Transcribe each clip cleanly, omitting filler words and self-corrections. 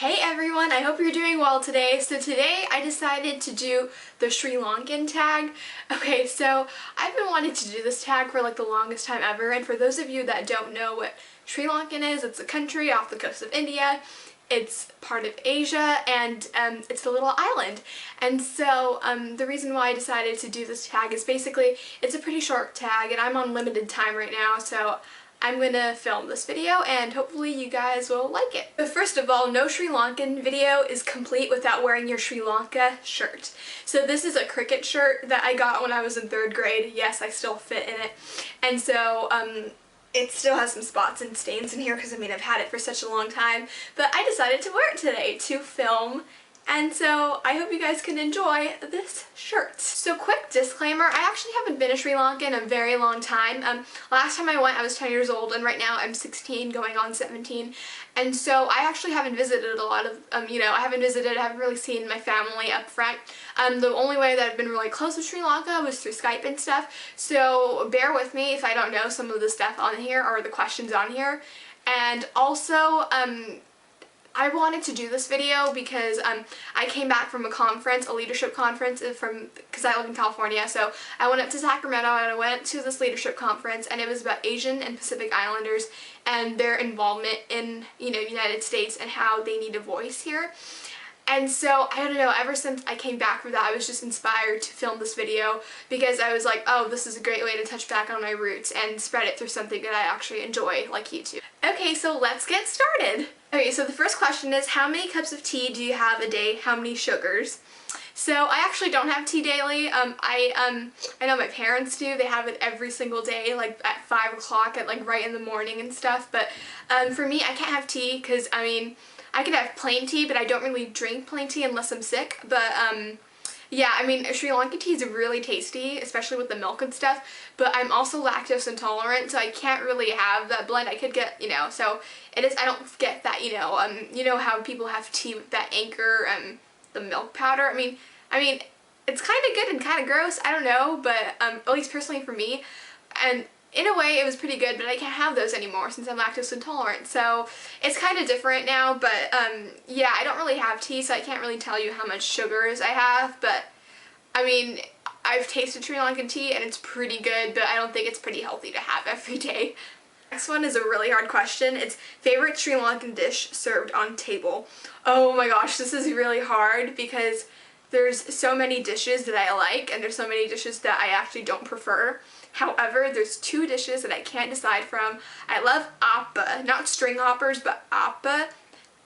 Hey everyone, I hope you're doing well today. So today I decided to do the Sri Lankan tag. Okay, so I've been wanting to do this tag for like the longest time ever, and for those of you that don't know what Sri Lankan is, it's a country off the coast of India. It's part of Asia, and it's a little island. And so the reason why I decided to do this tag is basically it's a pretty short tag, and I'm on limited time right now, so I'm gonna film this video and hopefully you guys will like it. But first of all, no Sri Lankan video is complete without wearing your Sri Lanka shirt. So this is a cricket shirt that I got when I was in 3rd grade. Yes, I still fit in it. And so it still has some spots and stains in here because I mean I've had it for such a long time. But I decided to wear it today to film. And so I hope you guys can enjoy this shirt. So quick disclaimer, I actually haven't been to Sri Lanka in a very long time. Last time I went I was 10 years old, and right now I'm 16 going on 17. And so I actually haven't visited a lot of, I haven't really seen my family up front. The only way that I've been really close with Sri Lanka was through Skype and stuff. So bear with me if I don't know some of the stuff on here or the questions on here. And also, I wanted to do this video because I came back from a conference, a leadership conference because I live in California, so I went up to Sacramento and I went to this leadership conference, and it was about Asian and Pacific Islanders and their involvement in, United States and how they need a voice here. And so, I don't know, ever since I came back from that, I was just inspired to film this video because I was like, oh, this is a great way to touch back on my roots and spread it through something that I actually enjoy, like YouTube. Okay, so let's get started. Okay, so the first question is, how many cups of tea do you have a day? How many sugars? So I actually don't have tea daily. I know my parents do. They have it every single day, like at 5 o'clock, at like right in the morning and stuff. But for me, I can't have tea because, I could have plain tea, but I don't really drink plain tea unless I'm sick. But yeah, Sri Lankan tea is really tasty, especially with the milk and stuff, but I'm also lactose intolerant, so I can't really have that blend. I could get, so it is, I don't get that, how people have tea with that Anchor, the milk powder. I mean, it's kind of good and kind of gross, I don't know, but at least personally for me, and in a way it was pretty good, but I can't have those anymore since I'm lactose intolerant, so it's kind of different now. But yeah, I don't really have tea, so I can't really tell you how much sugars I have, but I've tasted Sri Lankan tea and it's pretty good, but I don't think it's pretty healthy to have every day. Next one is a really hard question. It's favorite Sri Lankan dish served on table. Oh my gosh, this is really hard because there's so many dishes that I like and there's so many dishes that I actually don't prefer. However, there's 2 dishes that I can't decide from. I love appa, not string hoppers, but appa.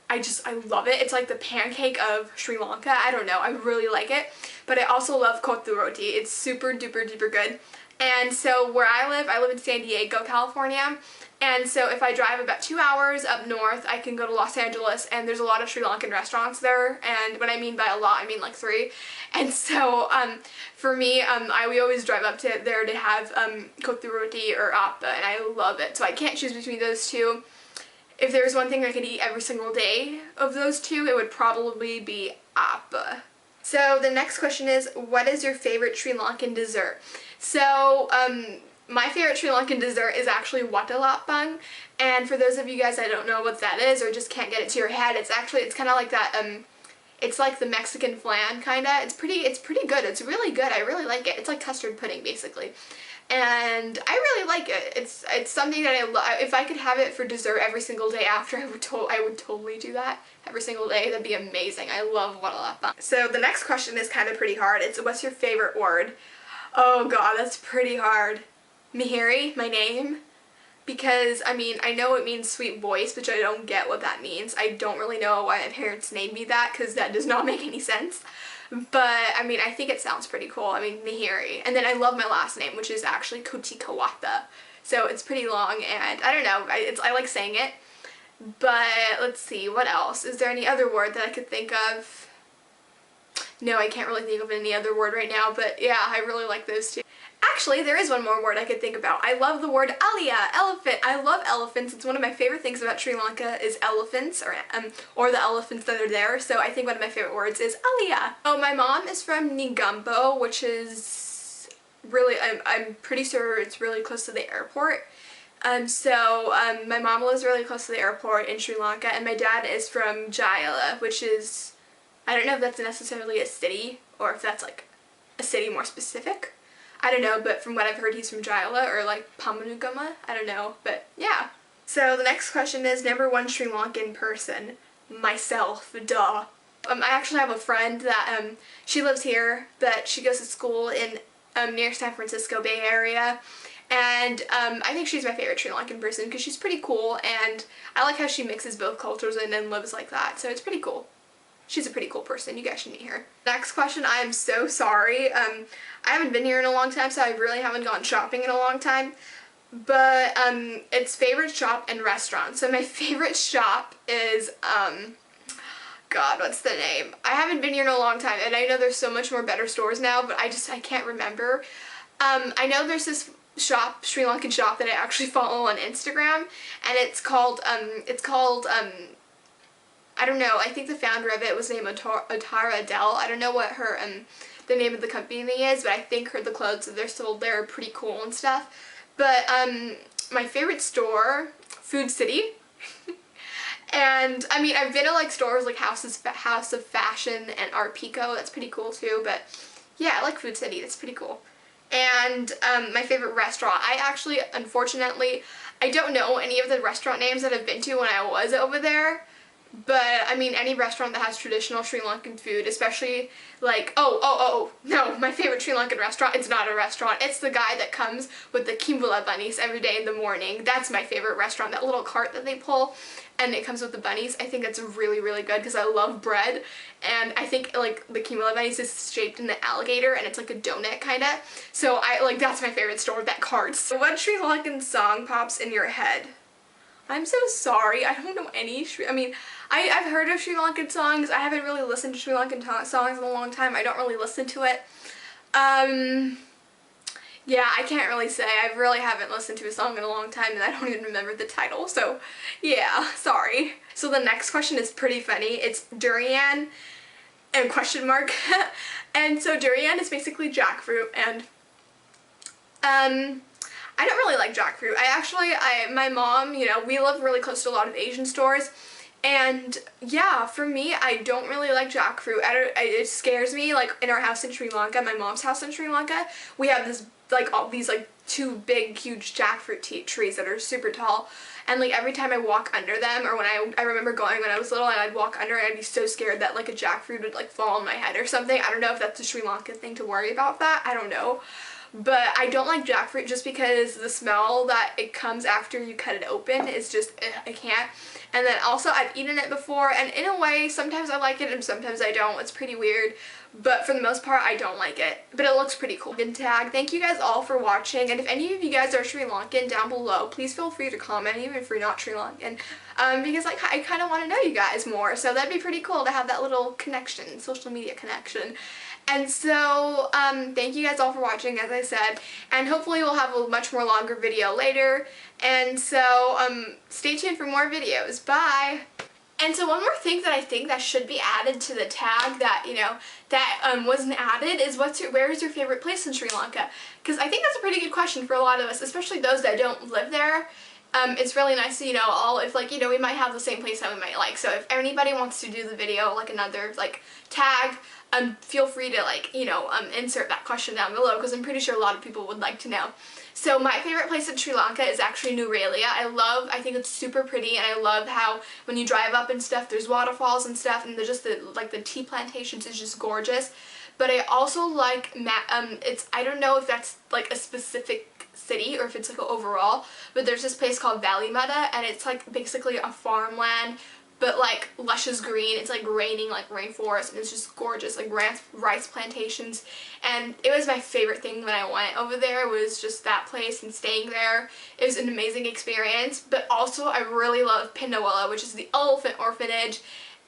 I love it. It's like the pancake of Sri Lanka. I don't know, I really like it. But I also love kottu roti. It's super duper duper good. And so where I live in San Diego, California. And so if I drive about 2 hours up north, I can go to Los Angeles, and there's a lot of Sri Lankan restaurants there. And what I mean by a lot, I mean like 3. And so for me, we always drive up to there to have kottu roti or appa, and I love it. So I can't choose between those 2. If there was one thing I could eat every single day of those 2, it would probably be appa. So the next question is, what is your favorite Sri Lankan dessert? So my favorite Sri Lankan dessert is actually watalappang, and for those of you guys that don't know what that is or just can't get it to your head, it's kind of like that, it's like the Mexican flan, kinda. It's pretty good. It's really good. I really like it. It's like custard pudding, basically. And I really like it. It's something that I love. If I could have it for dessert every single day after, I would totally do that every single day. That'd be amazing. I love watalappang. So the next question is kind of pretty hard. It's, what's your favorite word? Oh god, that's pretty hard. Mihiri, my name. Because, I know it means sweet voice, which I don't get what that means. I don't really know why my parents named me that, because that does not make any sense. But, I think it sounds pretty cool. Mihiri. And then I love my last name, which is actually Kuchikawata. So it's pretty long, and I don't know, I like saying it. But, let's see, what else? Is there any other word that I could think of? No, I can't really think of any other word right now, but yeah, I really like those 2. Actually, there is one more word I could think about. I love the word alia, elephant. I love elephants. It's one of my favorite things about Sri Lanka is elephants, or the elephants that are there. So I think one of my favorite words is alia. Oh, my mom is from Negombo, which is really, I'm pretty sure it's really close to the airport. My mom lives really close to the airport in Sri Lanka, and my dad is from Jayala, which is, I don't know if that's necessarily a city or if that's like a city more specific. I don't know, but from what I've heard, he's from Jayala or like Pamanugama. I don't know, but yeah. So the next question is number one Sri Lankan person. Myself, duh. I actually have a friend that she lives here, but she goes to school in near San Francisco Bay Area. And I think she's my favorite Sri Lankan person because she's pretty cool, and I like how she mixes both cultures in and lives like that, so it's pretty cool. She's a pretty cool person. You guys should meet her. Next question, I am so sorry. I haven't been here in a long time, so I really haven't gone shopping in a long time. But it's favorite shop and restaurant. So my favorite shop is, God, what's the name? I haven't been here in a long time, and I know there's so much more better stores now, but I can't remember. I know there's this shop, Sri Lankan shop, that I actually follow on Instagram, and it's called I don't know, I think the founder of it was named Atara Adele. I don't know what her the name of the company is, but I think the clothes that they're sold there are pretty cool and stuff. But my favorite store, Food City. And I mean, I've been to like stores like House of Fashion and Art Pico. That's pretty cool too. But yeah, I like Food City. That's pretty cool. And my favorite restaurant, I actually, unfortunately, I don't know any of the restaurant names that I've been to when I was over there, but I mean any restaurant that has traditional Sri Lankan food, especially like, no, my favorite Sri Lankan restaurant, it's not a restaurant, it's the guy that comes with the kimbula bunnies every day in the morning. That's my favorite restaurant, that little cart that they pull, and it comes with the bunnies. I think that's really, really good because I love bread, and I think like the kimbula bunnies is shaped in the alligator, and it's like a donut kind of. So that's my favorite store, that cart. So what Sri Lankan song pops in your head? I'm so sorry, I don't know any I've heard of Sri Lankan songs. I haven't really listened to Sri Lankan songs in a long time. I don't really listen to it. Yeah, I can't really say. I really haven't listened to a song in a long time, and I don't even remember the title, so yeah, sorry. So the next question is pretty funny. It's durian and question mark. And so durian is basically jackfruit, and I don't really like jackfruit. My mom, we live really close to a lot of Asian stores, and yeah, for me, I don't really like jackfruit. It scares me. Like in our house in Sri Lanka, my mom's house in Sri Lanka, we have these two big, huge jackfruit trees that are super tall, and like every time I walk under them, or when I remember going when I was little and I'd walk under it, I'd be so scared that like a jackfruit would like fall on my head or something. I don't know if that's a Sri Lankan thing to worry about that. I don't know. But I don't like jackfruit just because the smell that it comes after you cut it open is just, I can't. And then also I've eaten it before, and in a way sometimes I like it and sometimes I don't. It's pretty weird, but for the most part I don't like it. But it looks pretty cool. Tag. Thank you guys all for watching, and if any of you guys are Sri Lankan, down below, please feel free to comment, even if you're not Sri Lankan, because like I kind of want to know you guys more, so that'd be pretty cool to have that little connection, social media connection. And so, thank you guys all for watching, as I said, and hopefully we'll have a much more longer video later, and so, stay tuned for more videos. Bye! And so one more thing that I think that should be added to the tag that, wasn't added is where is your favorite place in Sri Lanka? Because I think that's a pretty good question for a lot of us, especially those that don't live there. It's really nice to, we might have the same place that we might like. So if anybody wants to do the video, like another, tag, feel free to, insert that question down below, because I'm pretty sure a lot of people would like to know. So my favorite place in Sri Lanka is actually Nuwara. I think it's super pretty, and I love how when you drive up and stuff, there's waterfalls and stuff, and the tea plantations is just gorgeous. But I also like, I don't know if that's like a specific city or if it's like overall, but there's this place called Valley Mata, and it's like basically a farmland, but like luscious green. It's like raining like rainforest, and it's just gorgeous, like rice plantations. And it was my favorite thing when I went over there, was just that place and staying there. It was an amazing experience. But also I really love Pindawala, which is the elephant orphanage,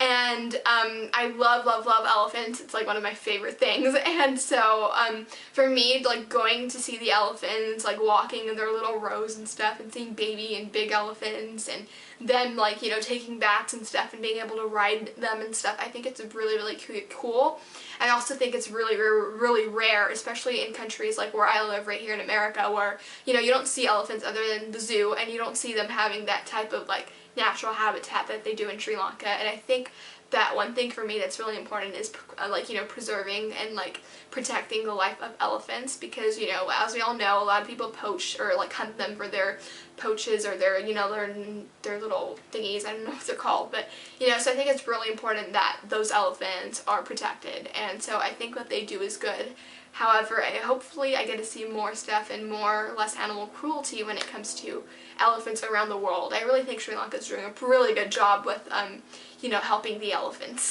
and I love, love, love elephants. It's like one of my favorite things, and so for me, like going to see the elephants, like walking in their little rows and stuff, and seeing baby and big elephants, and them like, you know, taking baths and stuff and being able to ride them and stuff, I think it's really, really cool. I also think it's really, really rare, especially in countries like where I live right here in America, where, you know, you don't see elephants other than the zoo, and you don't see them having that type of like natural habitat that they do in Sri Lanka. And I think that one thing for me that's really important is like, you know, preserving and like protecting the life of elephants, because, you know, as we all know, a lot of people poach or like hunt them for their poaches or their, you know, their little thingies, I don't know what they're called, but, you know, so I think it's really important that those elephants are protected, and so I think what they do is good. However, hopefully I get to see more stuff and less animal cruelty when it comes to elephants around the world. I really think Sri Lanka is doing a really good job with, you know, helping the elephants.